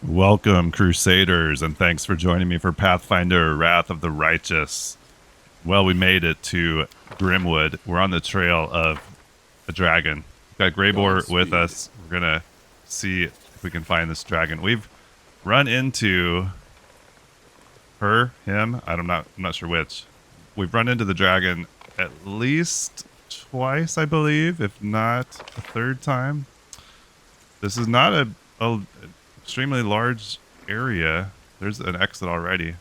Welcome, Crusaders, and thanks for joining me for Pathfinder Wrath of the Righteous. Well, we made it to Grimwood. We're on the trail of a dragon. We've got Greybor with us. We're going to see if we can find this dragon. We've run into him. I'm not sure which. We've run into the dragon at least twice, I believe, if not a third time. This is not a extremely large area. There's an exit already.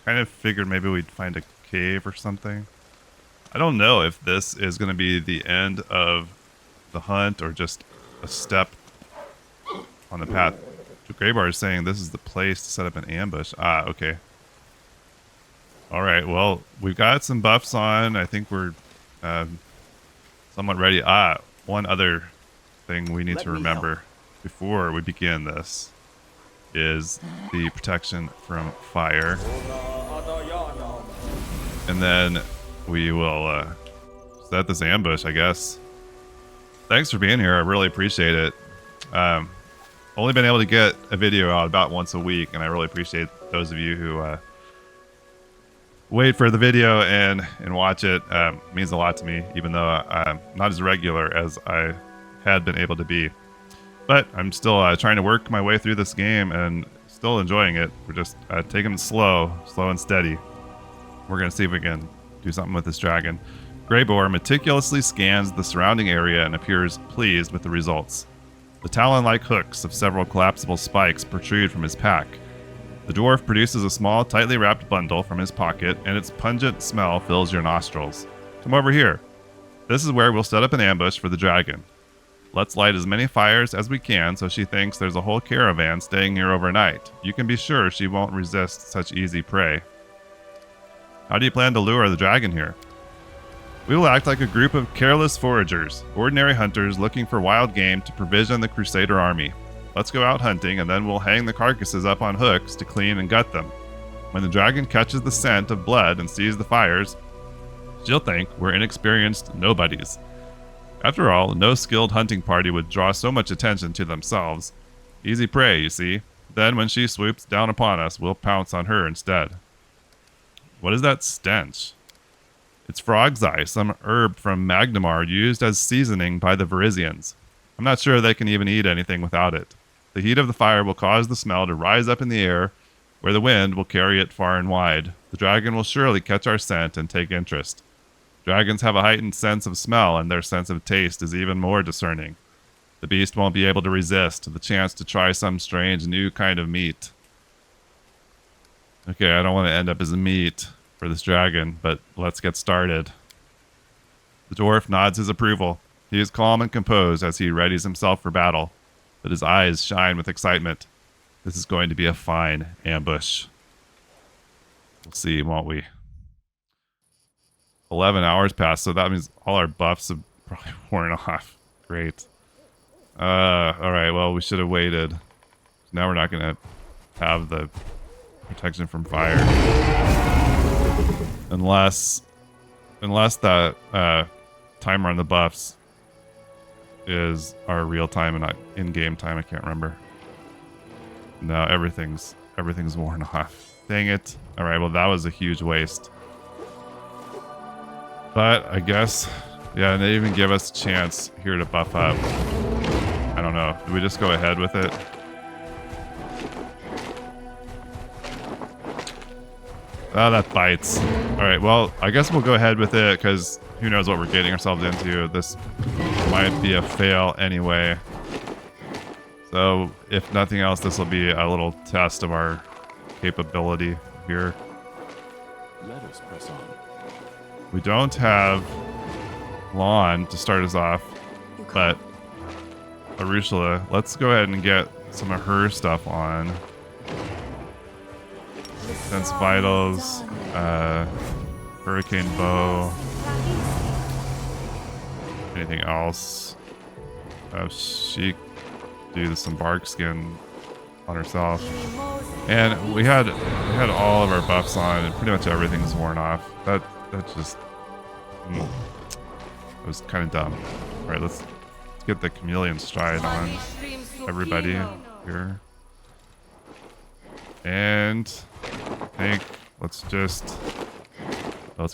Kind of figured maybe we'd find a cave or something. I don't know if this is going to be the end of the hunt or just a step on the path. Greybor is saying this is the place to set up an ambush. Ah, okay. All right, well, we've got some buffs on. I think we're somewhat ready. One other thing we need to remember before we begin this is the protection from fire. And then we will set this ambush, I guess. Thanks for being here. I really appreciate it. Only been able to get a video out about once a week, and I really appreciate those of you who wait for the video and watch it. It means a lot to me, even though I'm not as regular as I had been able to be. But I'm still trying to work my way through this game and still enjoying it. We're just taking it slow and steady. We're going to see if we can do something with this dragon. Greybor meticulously scans the surrounding area and appears pleased with the results. The talon-like hooks of several collapsible spikes protrude from his pack. The dwarf produces a small, tightly wrapped bundle from his pocket, and its pungent smell fills your nostrils. Come over here. This is where we'll set up an ambush for the dragon. Let's light as many fires as we can so she thinks there's a whole caravan staying here overnight. You can be sure she won't resist such easy prey. How do you plan to lure the dragon here? We will act like a group of careless foragers, ordinary hunters looking for wild game to provision the Crusader army. Let's go out hunting and then we'll hang the carcasses up on hooks to clean and gut them. When the dragon catches the scent of blood and sees the fires, she'll think we're inexperienced nobodies. After all, no skilled hunting party would draw so much attention to themselves. Easy prey, you see. Then when she swoops down upon us, we'll pounce on her instead. What is that stench? It's frog's eye, some herb from Magnamar used as seasoning by the Varisians. I'm not sure they can even eat anything without it. The heat of the fire will cause the smell to rise up in the air, where the wind will carry it far and wide. The dragon will surely catch our scent and take interest. Dragons have a heightened sense of smell, and their sense of taste is even more discerning. The beast won't be able to resist the chance to try some strange new kind of meat. Okay, I don't want to end up as a meat for this dragon, but let's get started. The dwarf nods his approval. He is calm and composed as he readies himself for battle, but his eyes shine with excitement. This is going to be a fine ambush. We'll see, won't we? 11 hours passed, so that means all our buffs have probably worn off. Great. Alright, well, we should have waited. Now we're not going to have the protection from fire. Unless that timer on the buffs is our real time and not in-game time. I can't remember. No, everything's worn off. Dang it. Alright, well, that was a huge waste. But I guess, yeah, and they even give us a chance here to buff up. I don't know. Do we just go ahead with it? Oh, that bites. All right, well, I guess we'll go ahead with it because who knows what we're getting ourselves into. This might be a fail anyway. So if nothing else, this will be a little test of our capability here. Let us press on. We don't have Lawn to start us off, but Arusula, let's go ahead and get some of her stuff on. Sense Vitals, Hurricane Bow. Anything else? She do some bark skin on herself. And we had all of our buffs on, and pretty much everything's worn off. That just it was kind of dumb. All right, let's get the chameleon stride on everybody here. And I think let's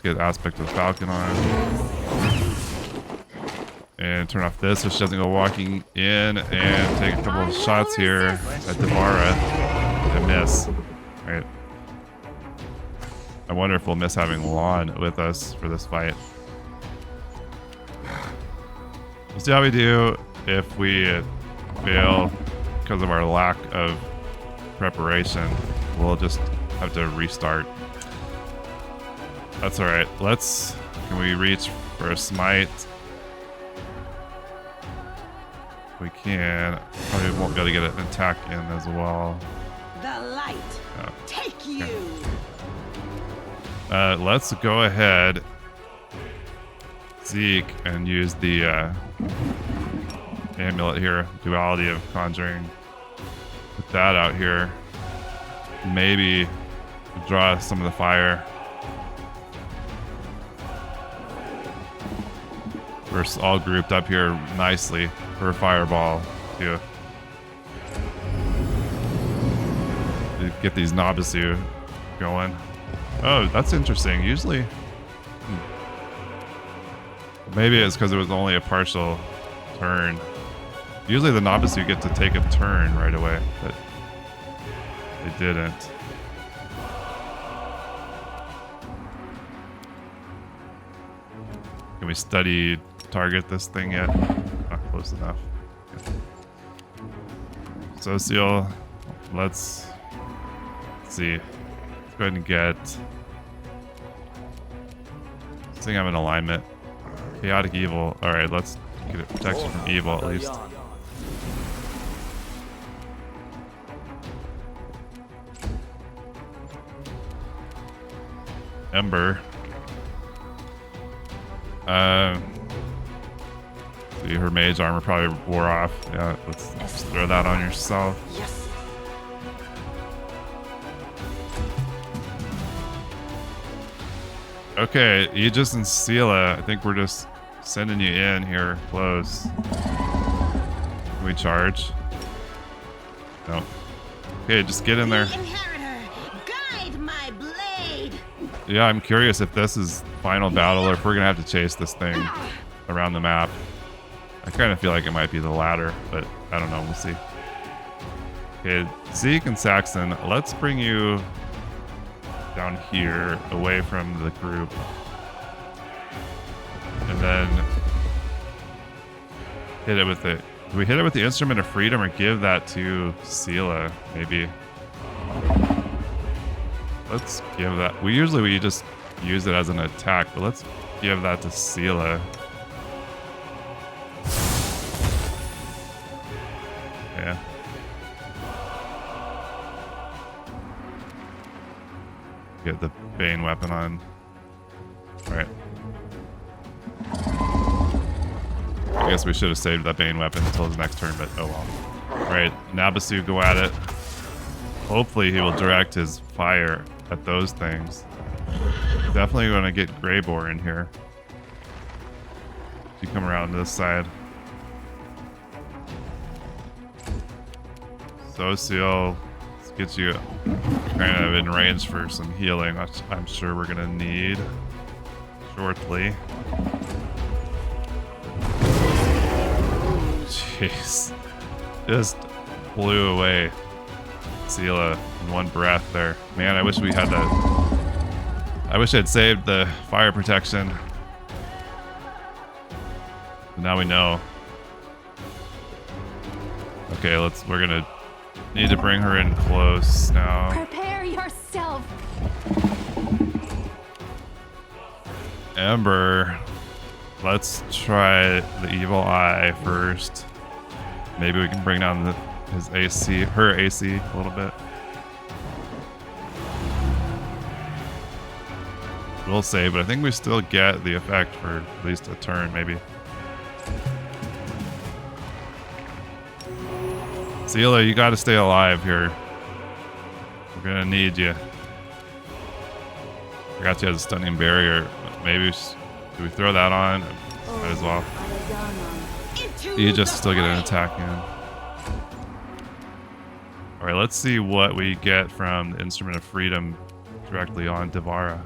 get aspect of the Falcon on. And turn off this so she doesn't go walking in, and take a couple of shots here at Devara and miss. Alright. I wonder if we'll miss having Lon with us for this fight. We'll see how we do. If we fail because of our lack of preparation, we'll just have to restart. That's alright. Can we reach for a smite? We can. Probably won't be able to get an attack in as well. The light. Oh. Take you. Let's go ahead, Zeke, and use the amulet here. Duality of Conjuring. Put that out here. Maybe draw some of the fire. We're all grouped up here nicely for a fireball to get these Nabasu going. Oh, that's interesting. Usually, maybe it's because it was only a partial turn. Usually the Nabasu get to take a turn right away, but they didn't. Can we study target this thing yet? Not close enough. Social. Let's see. Let's go ahead and get. I think I'm in alignment. Chaotic evil. Alright, let's get it protection from evil at least. Ember. See, her mage armor probably wore off. Yeah, let's just throw that on yourself. Yes. Okay, Aegis and Sela, I think we're just sending you in here close. Can we charge? No. Okay, just get in there. The inheritor, guide my blade. Yeah, I'm curious if this is final battle or if we're gonna have to chase this thing around the map. I kind of feel like it might be the latter, but I don't know. We'll see. Okay, Zeke and Saxon, let's bring you down here away from the group. And then hit it with it. Do we hit it with the Instrument of Freedom or give that to Sela, maybe? Let's give that. We just use it as an attack, but let's give that to Sela. Yeah. Get the Bane weapon on. Alright. I guess we should have saved that Bane weapon until his next turn, but oh well. Alright, Nabasu, go at it. Hopefully he will direct his fire at those things. Definitely going to get Greybor in here. You come around to this side. Socio, let's get you kind of in range for some healing, which I'm sure we're going to need shortly. Jeez. Just blew away Sela in one breath there. Man, I wish we had that. I wish I'd saved the fire protection. But now we know. Okay, we're gonna need to bring her in close now. Prepare yourself. Ember, let's try the evil eye first. Maybe we can bring down her AC a little bit. We'll save, but I think we still get the effect for at least a turn, maybe. Sela, you gotta stay alive here. We're gonna need you. Forgot you had a stunning barrier. Maybe do we throw that on? Might as well. You just still get an attack in. All right, let's see what we get from the Instrument of Freedom directly on Devara.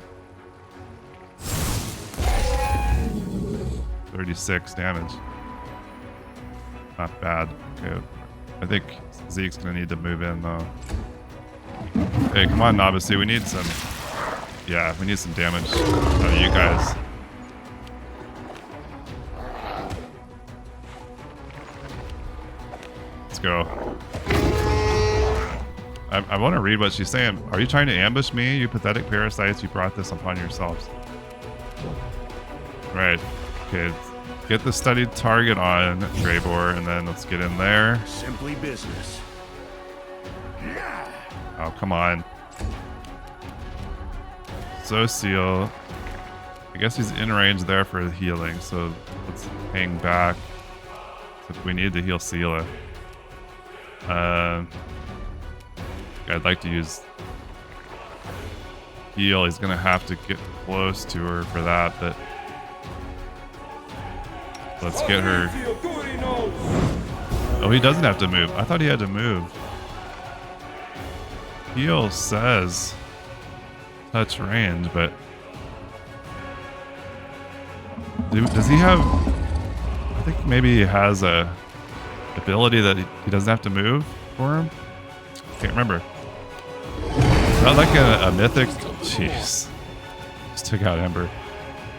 36 damage. Not bad. Okay. I think Zeke's gonna need to move in though. Hey, come on, Novice. We need some. Yeah, we need some damage out of you guys. Let's go. I want to read what she's saying. Are you trying to ambush me, you pathetic parasites? You brought this upon yourselves. Right. Okay. Get the studied target on Greybor, and then let's get in there. Simply business. Oh, come on. Social. I guess he's in range there for healing, so let's hang back. If we need to heal Sela. I'd like to use heal. He's gonna have to get close to her for that, but let's get her. Oh, he doesn't have to move. I thought he had to move. Heal says touch range, but does he have? I think maybe he has a ability that he doesn't have to move for him. Can't remember. Not like a mythic. Jeez, just took out Ember.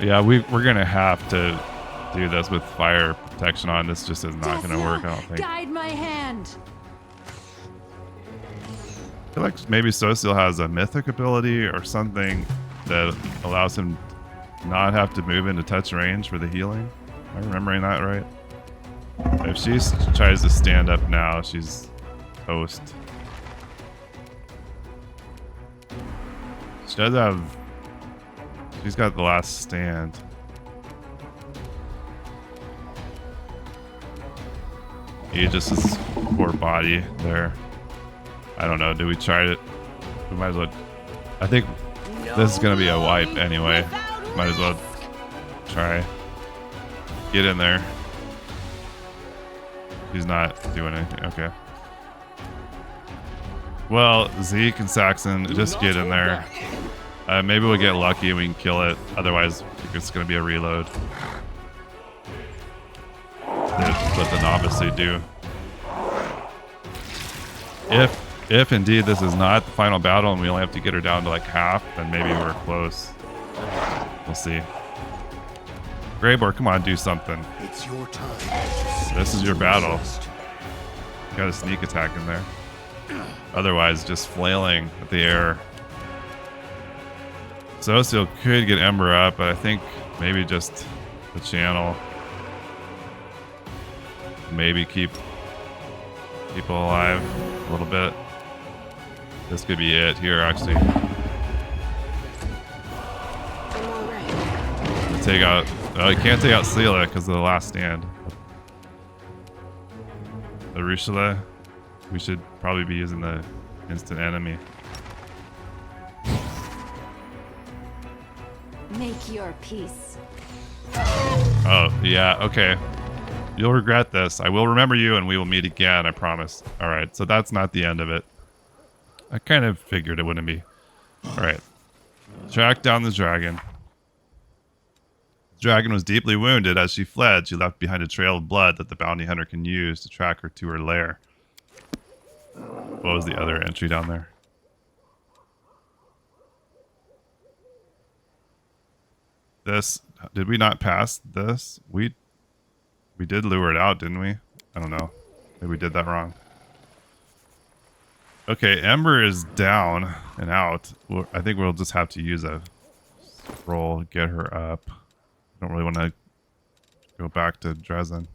Yeah, we're gonna have to do this with fire protection on. This just is not gonna work. I don't think. Guide my hand. I feel like maybe Social has a mythic ability or something that allows him to not have to move into touch range for the healing. Am I remembering that right? If she tries to stand up now, she's toast. She does have... She's got the last stand. Aegis's poor body there. I don't know. Do we try it? We might as well... I think this is going to be a wipe anyway. Might as well try. Get in there. He's not doing anything. Okay. Well, Zeke and Saxon, just get in there. Maybe we'll get lucky and we can kill it. Otherwise, it's going to be a reload. That's what the novice do. If indeed this is not the final battle and we only have to get her down to like half, then maybe we're close. We'll see. Greybor, come on, do something. It's your time. This is your battle. You got a sneak attack in there. Otherwise, just flailing at the air. Social could get Ember up, but I think maybe just the channel. Maybe keep people alive a little bit. This could be it here, actually. Take out... Oh, you can't take out Sela because of the last stand. The Rushla, we should probably be using the instant enemy. Make your peace. Oh, yeah, okay. You'll regret this. I will remember you and we will meet again, I promise. Alright, so that's not the end of it. I kind of figured it wouldn't be. Alright. Track down the dragon. The dragon was deeply wounded. As she fled, she left behind a trail of blood that the bounty hunter can use to track her to her lair. What was the other entry down there? This, did we not pass this? We did lure it out, didn't we? I don't know. Maybe we did that wrong. Okay, Ember is down and out. I think we'll just have to use a scroll, get her up. I don't really want to go back to Dresden.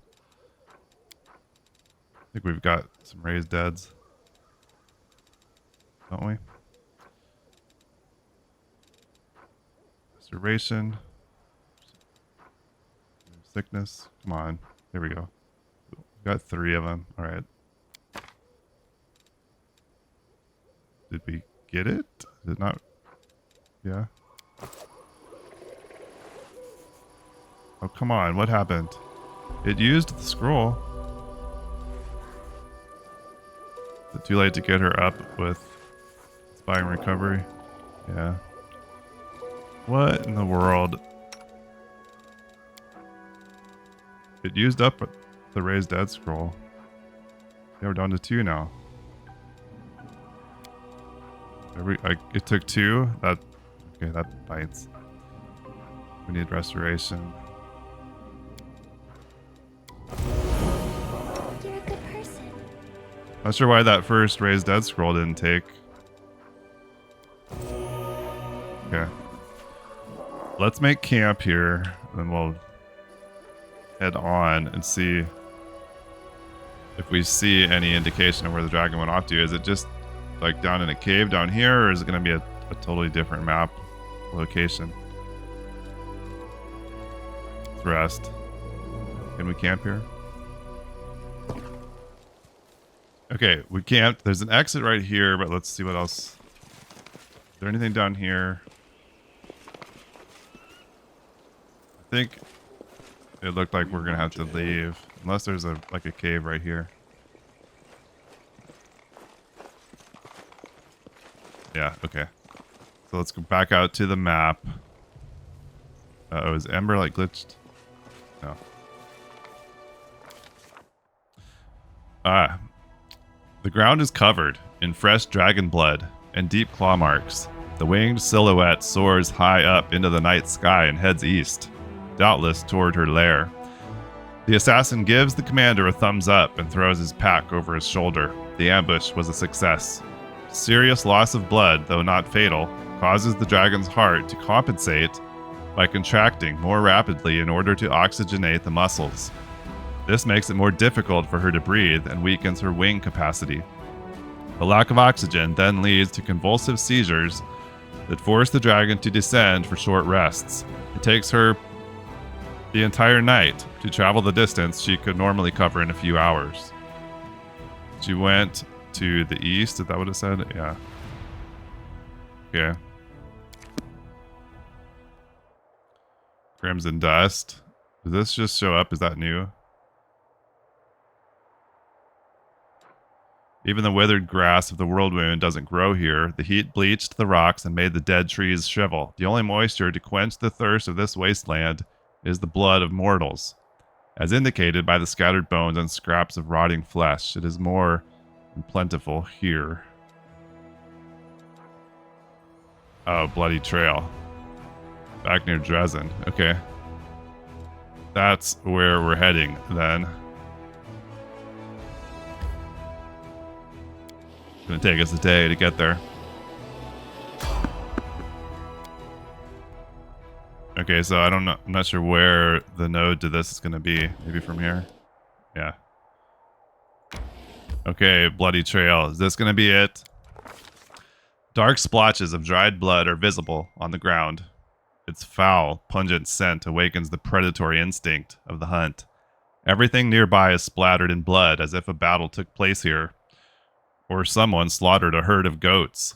I think we've got some raised deads. Don't we? Restoration. Sickness. Come on. Here we go. We've got 3 of them. Alright. Did we get it? Did it not? Yeah. Oh, come on. What happened? It used the scroll. It Too late to get her up with spying recovery. Yeah. What in the world? It used up the raised dead scroll. Yeah, we're down to 2 now. It took 2. Okay, that bites. We need restoration. You're a good person. Not sure why that first raised dead scroll didn't take. Okay. Let's make camp here, then we'll head on and see if we see any indication of where the dragon went off to. Is it just like down in a cave down here, or is it going to be a totally different map location? Let's rest. Can we camp here? Okay, we camped. There's an exit right here, but let's see what else. Is there anything down here? I think it looked like we're gonna have to leave, unless there's a cave right here. Yeah, okay. So let's go back out to the map. Oh, is Ember glitched? No. The ground is covered in fresh dragon blood and deep claw marks. The winged silhouette soars high up into the night sky and heads east, doubtless toward her lair. The assassin gives the commander a thumbs up and throws his pack over his shoulder. The ambush was a success. Serious loss of blood, though not fatal, causes the dragon's heart to compensate by contracting more rapidly in order to oxygenate the muscles. This makes it more difficult for her to breathe and weakens her wing capacity. The lack of oxygen then leads to convulsive seizures that force the dragon to descend for short rests. It takes her the entire night to travel the distance she could normally cover in a few hours. She went to the east, is that what it said? Yeah. Okay. Crimson Dust. Does this just show up? Is that new? Even the withered grass of the Whirlwind doesn't grow here. The heat bleached the rocks and made the dead trees shrivel. The only moisture to quench the thirst of this wasteland is the blood of mortals. As indicated by the scattered bones and scraps of rotting flesh, it is more than plentiful here. Oh, Bloody Trail. Back near Dresden. Okay. That's where we're heading then. It's gonna take us a day to get there. Okay, so I don't know. I'm not sure where the node to this is gonna be. Maybe from here? Yeah. Okay, Bloody Trail. Is this gonna be it? Dark splotches of dried blood are visible on the ground. Its foul, pungent scent awakens the predatory instinct of the hunt. Everything nearby is splattered in blood as if a battle took place here, or someone slaughtered a herd of goats.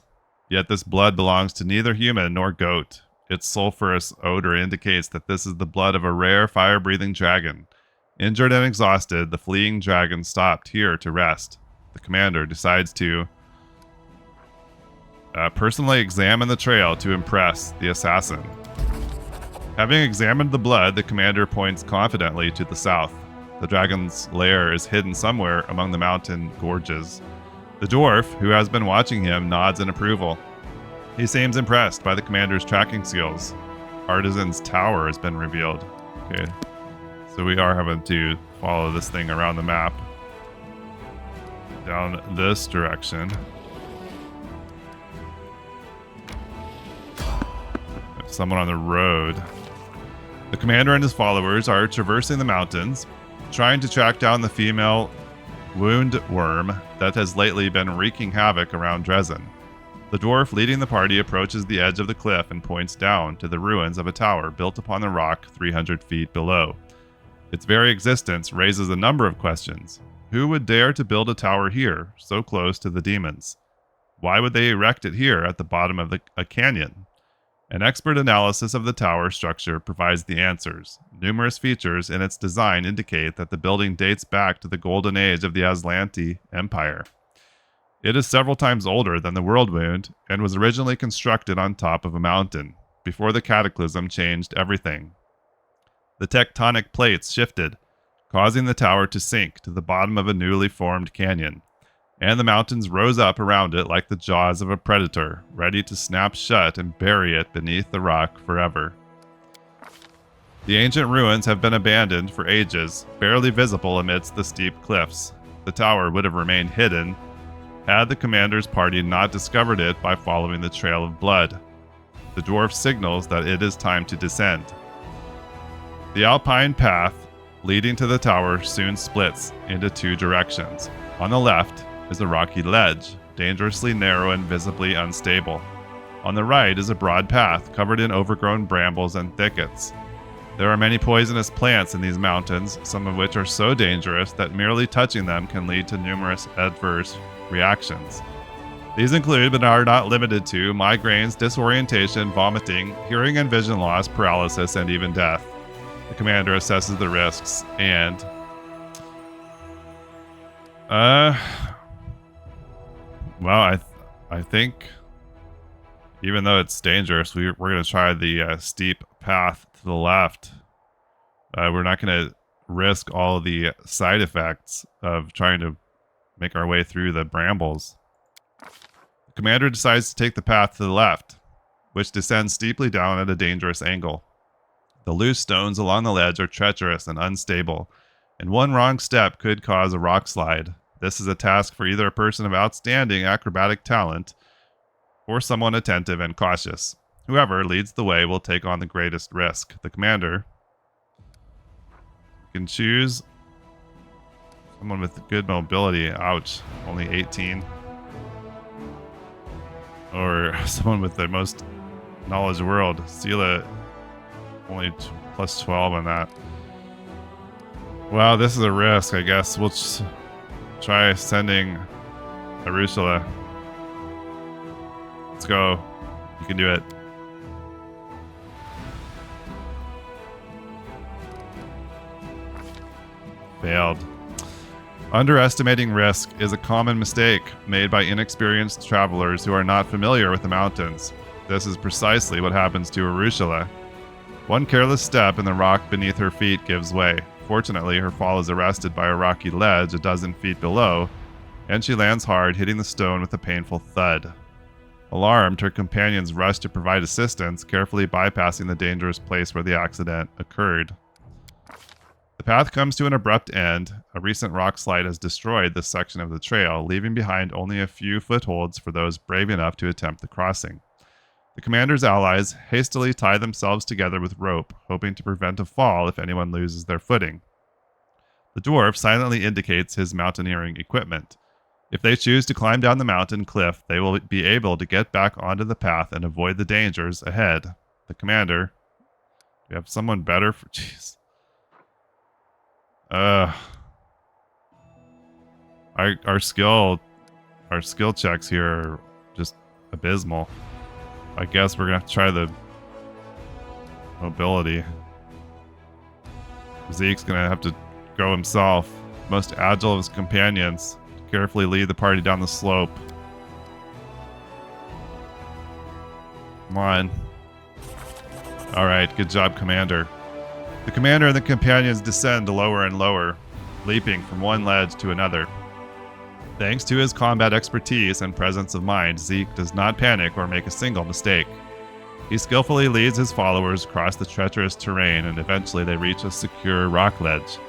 Yet this blood belongs to neither human nor goat. Its sulfurous odor indicates that this is the blood of a rare fire-breathing dragon. Injured and exhausted, the fleeing dragon stopped here to rest. The commander decides to personally examine the trail to impress the assassin. Having examined the blood, the commander points confidently to the south. The dragon's lair is hidden somewhere among the mountain gorges. The dwarf, who has been watching him, nods in approval. He seems impressed by the commander's tracking skills. Artisan's Tower has been revealed. Okay, so we are having to follow this thing around the map. Down this direction. There's someone on the road. The commander and his followers are traversing the mountains, trying to track down the female wound worm that has lately been wreaking havoc around Dresden. The dwarf leading the party approaches the edge of the cliff and points down to the ruins of a tower built upon the rock 300 feet below. Its very existence raises a number of questions. Who would dare to build a tower here, so close to the demons? Why would they erect it here at the bottom of a canyon? An expert analysis of the tower structure provides the answers. Numerous features in its design indicate that the building dates back to the golden age of the Aslanti Empire. It is several times older than the Whirlwind and was originally constructed on top of a mountain before the cataclysm changed everything. The tectonic plates shifted, causing the tower to sink to the bottom of a newly formed canyon, and the mountains rose up around it like the jaws of a predator, ready to snap shut and bury it beneath the rock forever. The ancient ruins have been abandoned for ages, barely visible amidst the steep cliffs. The tower would have remained hidden had the commander's party not discovered it by following the trail of blood. The dwarf signals that it is time to descend. The alpine path leading to the tower soon splits into two directions. On the left is a rocky ledge, dangerously narrow and visibly unstable. On the right is a broad path covered in overgrown brambles and thickets. There are many poisonous plants in these mountains, some of which are so dangerous that merely touching them can lead to numerous adverse reactions. These include, but are not limited to, migraines, disorientation, vomiting, hearing and vision loss, paralysis, and even death. The commander assesses the risks and... Well, I think, even though it's dangerous, we're going to try the steep path to the left. We're not going to risk all of the side effects of trying to make our way through the brambles. The commander decides to take the path to the left, which descends steeply down at a dangerous angle. The loose stones along the ledge are treacherous and unstable, and one wrong step could cause a rock slide. This is a task for either a person of outstanding acrobatic talent or someone attentive and cautious. Whoever leads the way will take on the greatest risk. The commander can choose someone with good mobility. Ouch, only 18. Or someone with the most knowledge of the world. Sela, only plus 12 on that. Wow, this is a risk, I guess. We'll try sending Arusula. Let's go. You can do it. Failed. Underestimating risk is a common mistake made by inexperienced travelers who are not familiar with the mountains. This is precisely what happens to Arusula. One careless step and the rock beneath her feet gives way. Fortunately, her fall is arrested by a rocky ledge a dozen feet below, and she lands hard, hitting the stone with a painful thud. Alarmed, her companions rush to provide assistance, carefully bypassing the dangerous place where the accident occurred. The path comes to an abrupt end. A recent rock slide has destroyed this section of the trail, leaving behind only a few footholds for those brave enough to attempt the crossing. The commander's allies hastily tie themselves together with rope, hoping to prevent a fall if anyone loses their footing. The dwarf silently indicates his mountaineering equipment. If they choose to climb down the mountain cliff, they will be able to get back onto the path and avoid the dangers ahead. The commander... We have someone better for... Jeez. Our skill checks here are just abysmal. I guess we're gonna have to try the mobility. Zeke's gonna have to go himself, most agile of his companions, to carefully lead the party down the slope. Come on. Alright, good job, Commander. The commander and the companions descend lower and lower, leaping from one ledge to another. Thanks to his combat expertise and presence of mind, Zeke does not panic or make a single mistake. He skillfully leads his followers across the treacherous terrain, and eventually they reach a secure rock ledge.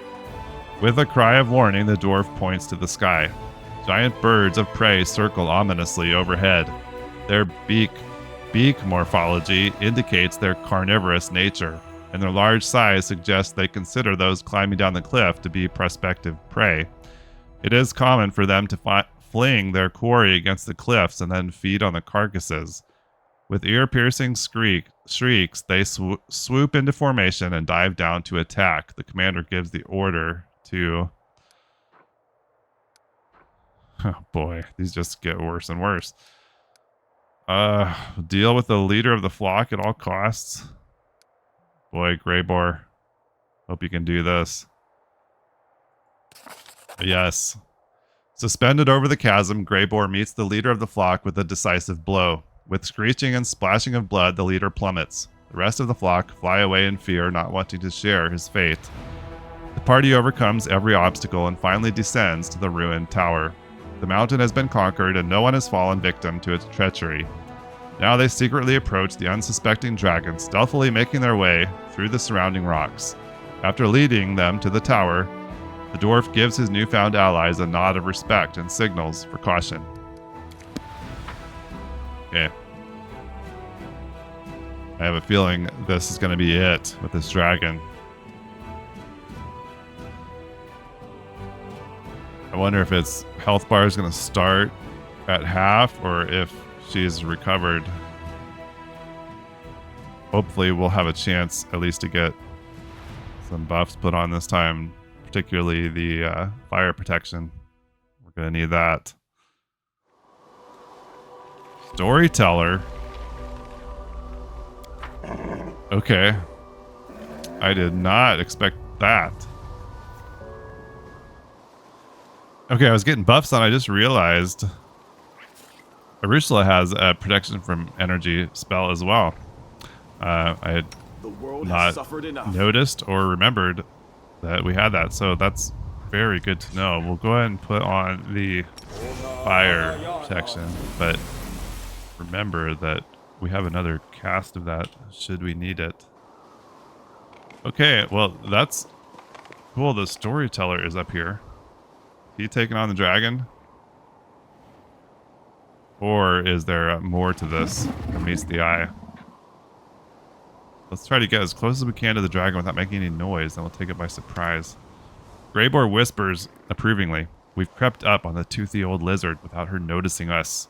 With a cry of warning, the dwarf points to the sky. Giant birds of prey circle ominously overhead. Their beak morphology indicates their carnivorous nature, and their large size suggests they consider those climbing down the cliff to be prospective prey. It is common for them to fling their quarry against the cliffs and then feed on the carcasses. With ear-piercing shrieks, they swoop into formation and dive down to attack. The commander gives the order to... Oh boy, these just get worse and worse. Deal with the leader of the flock at all costs. Boy, Greybor. Hope you can do this. Yes. Suspended over the chasm, Greybor meets the leader of the flock with a decisive blow. With screeching and splashing of blood, the leader plummets. The rest of the flock fly away in fear, not wanting to share his fate. The party overcomes every obstacle and finally descends to the ruined tower. The mountain has been conquered and no one has fallen victim to its treachery. Now they secretly approach the unsuspecting dragon, stealthily making their way through the surrounding rocks. After leading them to the tower, the dwarf gives his newfound allies a nod of respect and signals for caution. Okay. I have a feeling this is going to be it with this dragon. I wonder if its health bar is going to start at half or if she's recovered. Hopefully we'll have a chance at least to get some buffs put on this time, particularly the fire protection. We're going to need that. Storyteller. Okay. I did not expect that. Okay, I was getting buffs on. I just realized Arusula has a protection from energy spell as well. I had not noticed or remembered that we had that, so that's very good to know. We'll go ahead and put on the fire protection, but remember that we have another cast of that should we need it. Okay, well, that's cool. The Storyteller is up here. He taking on the dragon? Or is there more to this than meets the eye? Let's try to get as close as we can to the dragon without making any noise, and we'll take it by surprise. Greybor whispers approvingly. We've crept up on the toothy old lizard without her noticing us.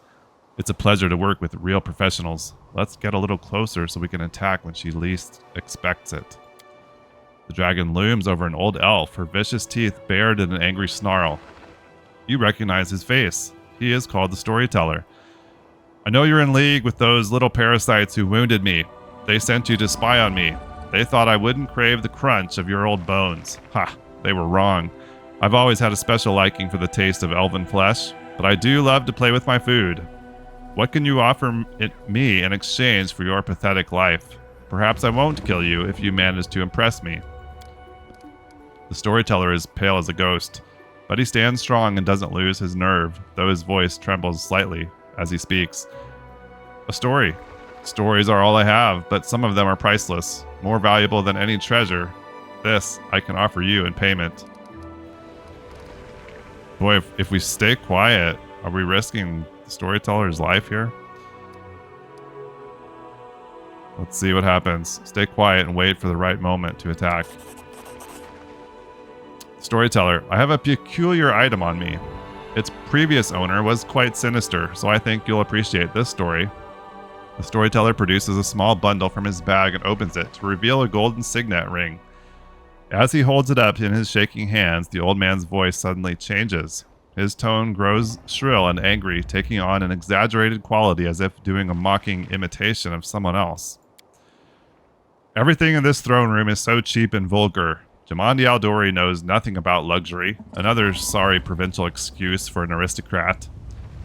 It's a pleasure to work with real professionals. Let's get a little closer so we can attack when she least expects it. The dragon looms over an old elf, her vicious teeth bared in an angry snarl. You recognize his face. He is called the Storyteller. I know you're in league with those little parasites who wounded me. They sent you to spy on me. They thought I wouldn't crave the crunch of your old bones. Ha! They were wrong. I've always had a special liking for the taste of elven flesh, but I do love to play with my food. What can you offer me in exchange for your pathetic life? Perhaps I won't kill you if you manage to impress me. The Storyteller is pale as a ghost, but he stands strong and doesn't lose his nerve, though his voice trembles slightly as he speaks. A story. Stories are all I have, but some of them are priceless, more valuable than any treasure. This I can offer you in payment. Boy, if we stay quiet, are we risking the Storyteller's life here? Let's see what happens. Stay quiet and wait for the right moment to attack. Storyteller, I have a peculiar item on me. Its previous owner was quite sinister, so I think you'll appreciate this story. The Storyteller produces a small bundle from his bag and opens it to reveal a golden signet ring. As he holds it up in his shaking hands, the old man's voice suddenly changes. His tone grows shrill and angry, taking on an exaggerated quality as if doing a mocking imitation of someone else. Everything in this throne room is so cheap and vulgar. Jamandi Aldori knows nothing about luxury, another sorry provincial excuse for an aristocrat.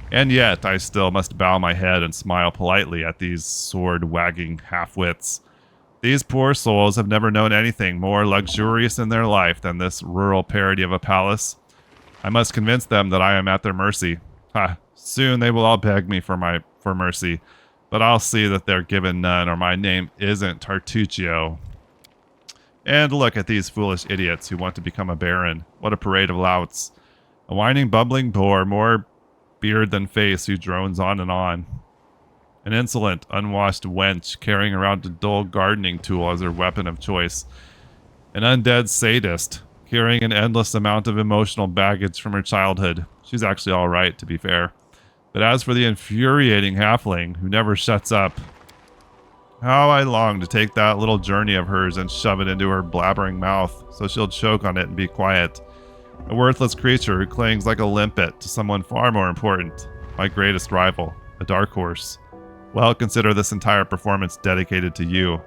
And yet, I still must bow my head and smile politely at these sword-wagging half-wits. These poor souls have never known anything more luxurious in their life than this rural parody of a palace. I must convince them that I am at their mercy. Ha! Soon they will all beg me for mercy, but I'll see that they're given none, or my name isn't Tartuccio. And look at these foolish idiots who want to become a baron. What a parade of louts. A whining, bumbling boor, more beard than face, who drones on and on. An insolent, unwashed wench carrying around a dull gardening tool as her weapon of choice. An undead sadist carrying an endless amount of emotional baggage from her childhood. She's actually all right, to be fair. But as for the infuriating halfling who never shuts up, how I long to take that little journey of hers and shove it into her blabbering mouth so she'll choke on it and be quiet. A worthless creature who clings like a limpet to someone far more important. My greatest rival, a dark horse. Well, consider this entire performance dedicated to you.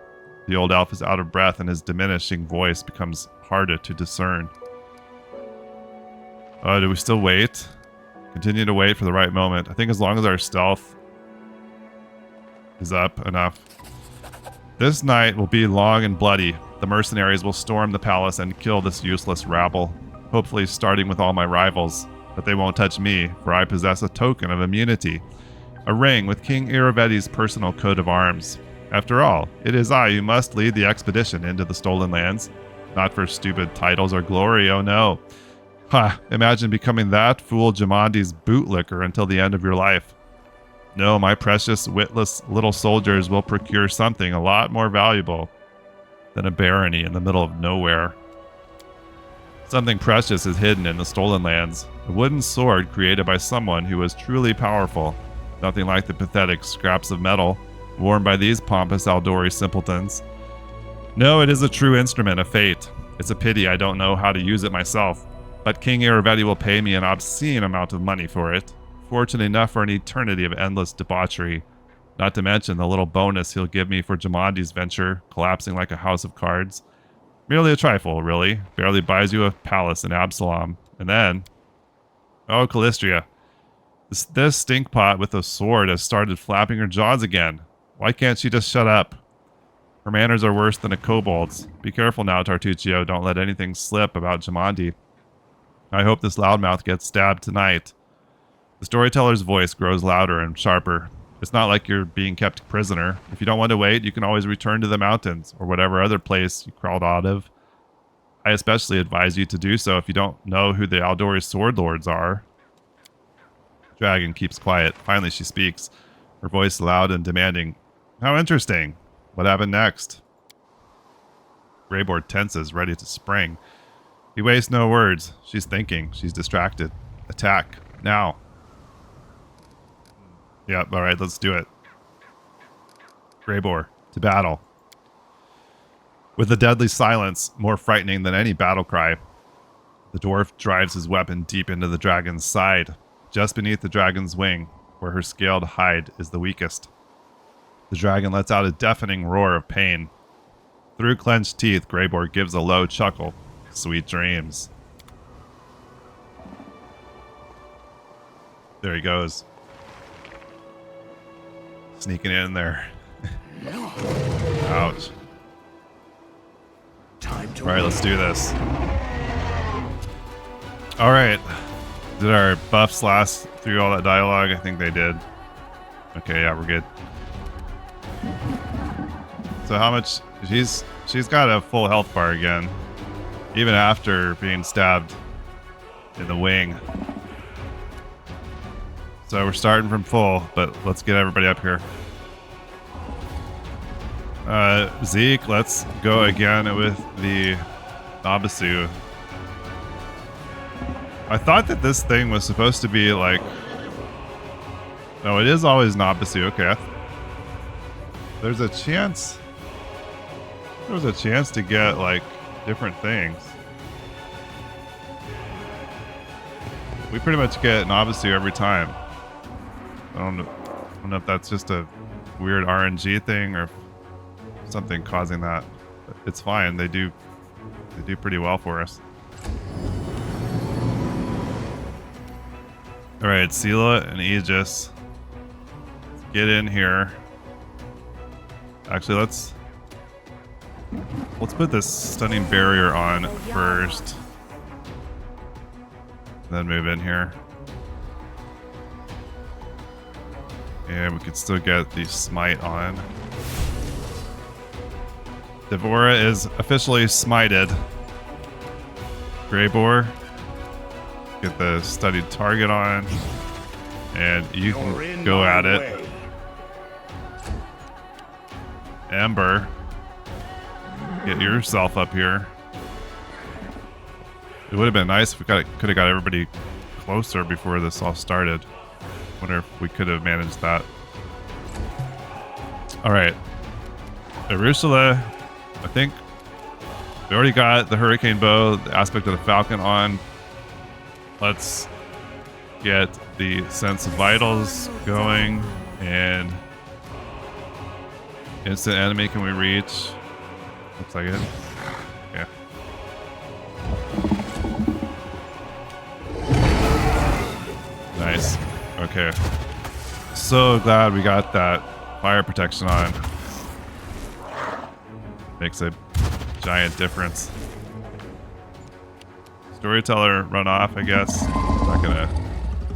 The old elf is out of breath and his diminishing voice becomes harder to discern. Oh, do we still wait? Continue to wait for the right moment. I think as long as our stealth is up enough. This night will be long and bloody. The mercenaries will storm the palace and kill this useless rabble, hopefully starting with all my rivals. But they won't touch me, for I possess a token of immunity, a ring with King Iravetti's personal coat of arms. After all, it is I who must lead the expedition into the Stolen Lands, not for stupid titles or glory, oh no. Ha, imagine becoming that fool Jamandi's bootlicker until the end of your life. No, my precious, witless little soldiers will procure something a lot more valuable than a barony in the middle of nowhere. Something precious is hidden in the Stolen Lands, a wooden sword created by someone who was truly powerful, nothing like the pathetic scraps of metal worn by these pompous Aldori simpletons. No, it is a true instrument of fate. It's a pity I don't know how to use it myself, but King Iravetti will pay me an obscene amount of money for it, fortune enough for an eternity of endless debauchery, not to mention the little bonus he'll give me for Jamandi's venture, collapsing like a house of cards. Merely a trifle, really. Barely buys you a palace in Absalom. And then... Oh, Callistria. This stinkpot with a sword has started flapping her jaws again. Why can't she just shut up? Her manners are worse than a kobold's. Be careful now, Tartuccio. Don't let anything slip about Jamandi. I hope this loudmouth gets stabbed tonight. The storyteller's voice grows louder and sharper. It's not like you're being kept prisoner. If you don't want to wait, you can always return to the mountains, or whatever other place you crawled out of. I especially advise you to do so if you don't know who the Aldori sword lords are. Dragon keeps quiet. Finally she speaks, her voice loud and demanding. How interesting. What happened next? Greybor tenses, ready to spring. He wastes no words. She's thinking. She's distracted. Attack. Now. Yep, alright, let's do it. Greybor, to battle. With a deadly silence, more frightening than any battle cry, the dwarf drives his weapon deep into the dragon's side, just beneath the dragon's wing, where her scaled hide is the weakest. The dragon lets out a deafening roar of pain. Through clenched teeth, Greybor gives a low chuckle. Sweet dreams. There he goes. Sneaking in there. Ouch. Alright, let's do this. Alright. Did our buffs last through all that dialogue? I think they did. Okay, yeah, we're good. So how much... She's got a full health bar again. Even after being stabbed in the wing. So we're starting from full, but let's get everybody up here. Zeke, let's go again with the Nabasu. I thought that this thing was supposed to be like... No, it is always Nabasu. Okay. There's a chance... There was a chance to get, like, different things. We pretty much get Nabasu every time. I don't know if that's just a weird RNG thing or something causing that. But it's fine. They do pretty well for us. All right, Sela and Aegis. Let's get in here. Actually, let's put this stunning barrier on first. Then move in here. And we could still get the smite on. Devora is officially smited. Greybor, get the studied target on. And you can go at it. Ember, get yourself up here. It would have been nice if we could have got everybody closer before this all started. Wonder if we could have managed that. All right, Urusula, I think we already got the hurricane bow, the aspect of the falcon on. Let's get the sense of vitals going, and instant enemy can we reach? Looks like it. Yeah. Okay. So glad we got that fire protection on. Makes a giant difference. Storyteller run off, I guess. Not gonna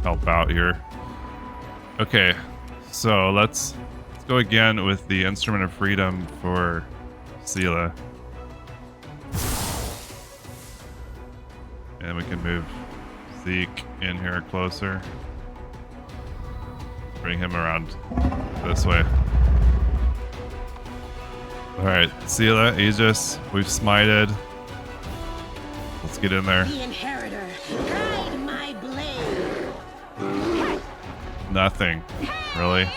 help out here. Okay, so let's go again with the Instrument of Freedom for Sela. And we can move Zeke in here closer. Bring him around this way. Alright, Sela, Aegis, we've smited. Let's get in there. The inheritor, guide my blade. Nothing. Really?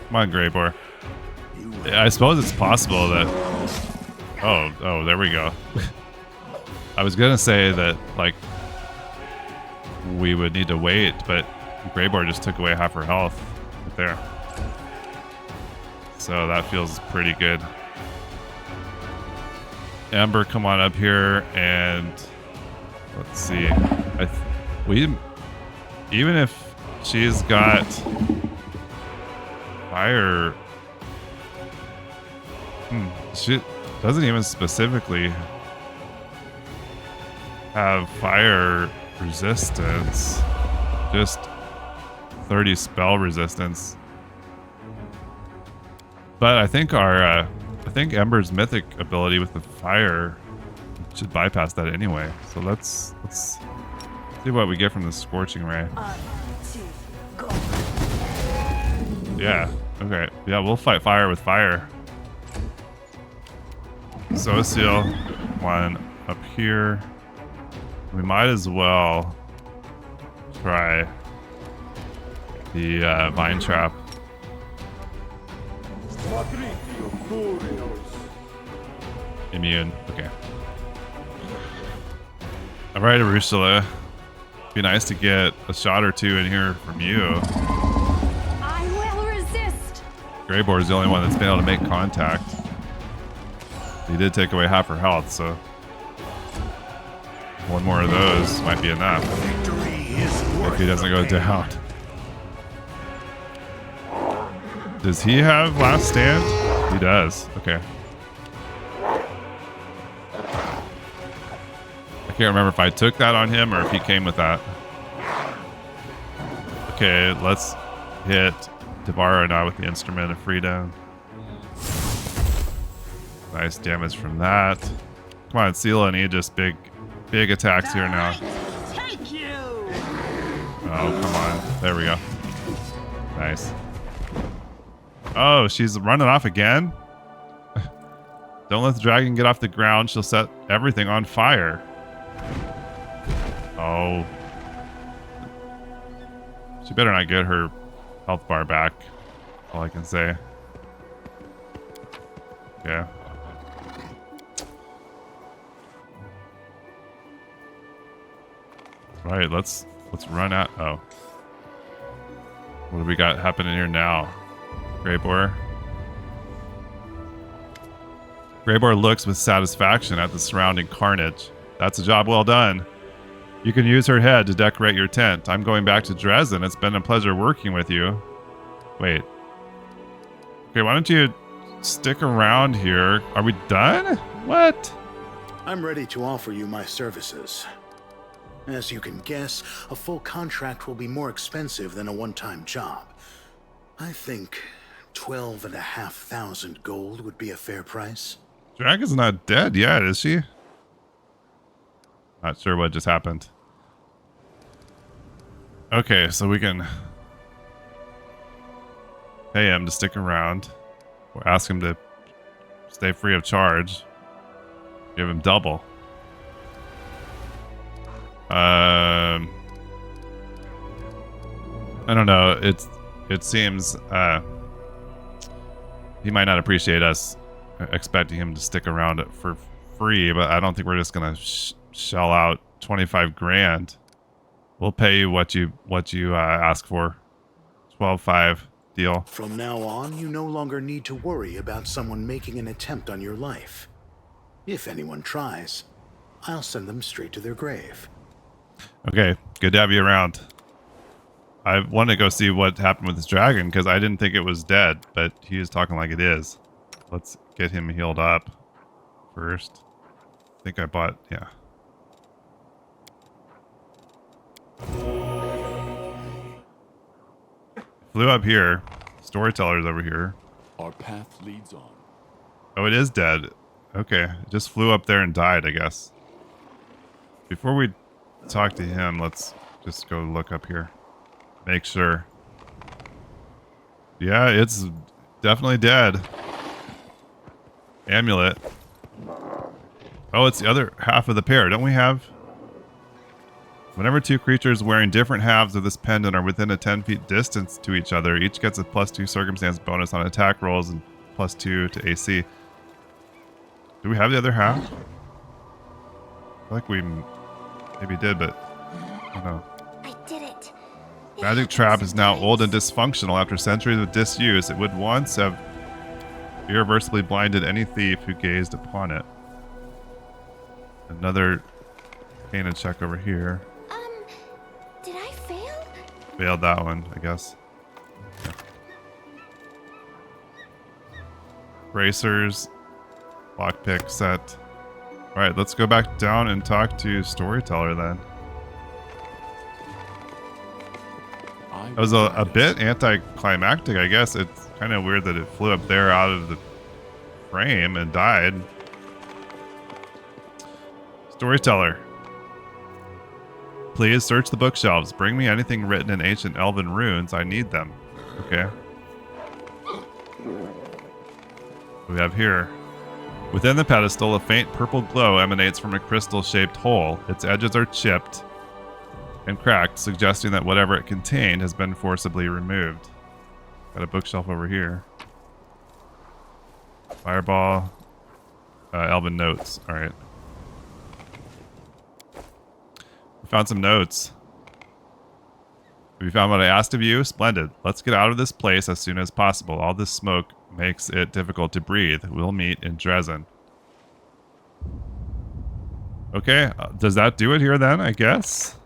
Come on, Greybor. I suppose it's possible that... Oh, there we go. I was gonna say that, like, we would need to wait, but Greybor just took away half her health right there. So that feels pretty good. Ember, come on up here, and let's see. Even if she's got fire, she doesn't even specifically have fire resistance, just 30 spell resistance. But I think Ember's mythic ability with the fire should bypass that anyway. So let's see what we get from the Scorching Ray. Yeah. Okay. Yeah, we'll fight fire with fire. So seal one up here. We might as well try the Vine Trap. Immune. Okay. Alright, Arusula. Be nice to get a shot or two in here from you. I will resist. Greybor is the only one that's been able to make contact. He did take away half her health, so one more of those might be enough. If he doesn't go down. Does he have Last Stand? He does. Okay. I can't remember if I took that on him or if he came with that. Okay, let's hit Devara now with the Instrument of Freedom. Nice damage from that. Come on, Sela and Aegis, big attacks here now. Take you. Oh, come on. There we go. Nice. Oh, she's running off again? Don't let the dragon get off the ground. She'll set everything on fire. Oh. She better not get her health bar back. All I can say. Yeah. Right, let's run out. Oh. What do we got happening here now? Greybor. Greybor looks with satisfaction at the surrounding carnage. That's a job well done. You can use her head to decorate your tent. I'm going back to Dresden. It's been a pleasure working with you. Wait. Okay, why don't you stick around here? Are we done? What? I'm ready to offer you my services. As you can guess, a full contract will be more expensive than a one-time job. I think 12,500 gold would be a fair price. Dragon's not dead yet, is she? Not sure what just happened. Okay, so we can pay him to stick around. Or ask him to stay free of charge. Give him double. I don't know. It seems he might not appreciate us expecting him to stick around for free, but I don't think we're just gonna shell out 25 grand. We'll pay you what you ask for. 12.5 deal. From now on, you no longer need to worry about someone making an attempt on your life. If anyone tries, I'll send them straight to their grave. Okay, good to have you around. I wanted to go see what happened with this dragon because I didn't think it was dead, but he is talking like it is. Let's get him healed up first. I think I bought, yeah. Flew up here. Storyteller's over here. Our path leads on. Oh, it is dead. Okay, it just flew up there and died, I guess. Before we talk to him, let's just go look up here. Make sure. Yeah, it's definitely dead. Amulet. Oh, it's the other half of the pair. Don't we have... Whenever two creatures wearing different halves of this pendant are within a 10 feet distance to each other, each gets a +2 circumstance bonus on attack rolls and +2 to AC. Do we have the other half? I feel like we maybe did, but I don't know. I did it. Magic trap is now old and dysfunctional. After centuries of disuse, it would once have irreversibly blinded any thief who gazed upon it. Another Arcana check over here. Did I fail? Failed that one, I guess. Yeah. Bracers. Lockpick set. Alright, let's go back down and talk to Storyteller then. It was a bit anticlimactic, I guess. It's kind of weird that it flew up there out of the frame and died. Storyteller. Please search the bookshelves. Bring me anything written in ancient elven runes. I need them. Okay. What do we have here? Within the pedestal, a faint purple glow emanates from a crystal-shaped hole. Its edges are chipped and cracked, suggesting that whatever it contained has been forcibly removed. Got a bookshelf over here. Fireball. Elven notes. Alright. We found some notes. Have you found what I asked of you? Splendid. Let's get out of this place as soon as possible. All this smoke makes it difficult to breathe. We'll meet in Dresden. Okay, does that do it here then, I guess?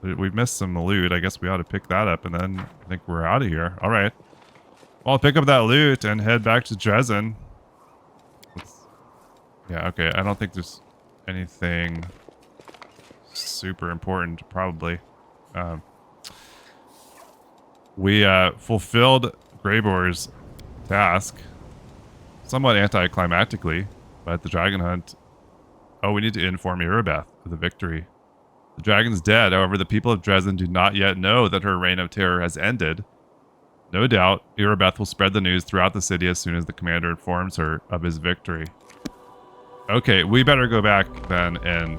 We missed some loot. I guess we ought to pick that up, and then I think we're out of here. All right. Well, I'll pick up that loot and head back to Dresden. Yeah, okay. I don't think there's anything super important, probably. We fulfilled Greybor's task somewhat anticlimactically, but the dragon hunt... Oh, we need to inform Irabeth of the victory. The dragon's dead. However, the people of Dresden do not yet know that her reign of terror has ended. No doubt, Irabeth will spread the news throughout the city as soon as the commander informs her of his victory. Okay, we better go back then and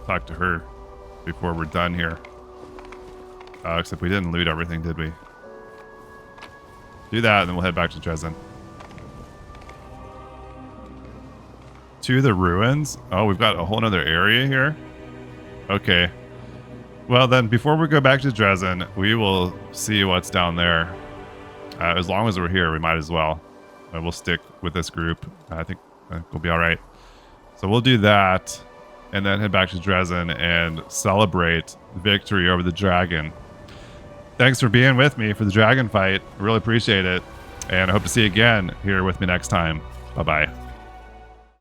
talk to her before we're done here. Except we didn't loot everything, did we? Do that, and then we'll head back to Dresden. To the ruins? Oh, we've got a whole other area here? Okay. Well, then, before we go back to Dresden, we will see what's down there. As long as we're here, we might as well. We'll stick with this group. I think we'll be all right. So we'll do that, and then head back to Dresden and celebrate victory over the dragon. Thanks for being with me for the dragon fight. I really appreciate it. And I hope to see you again here with me next time. Bye-bye.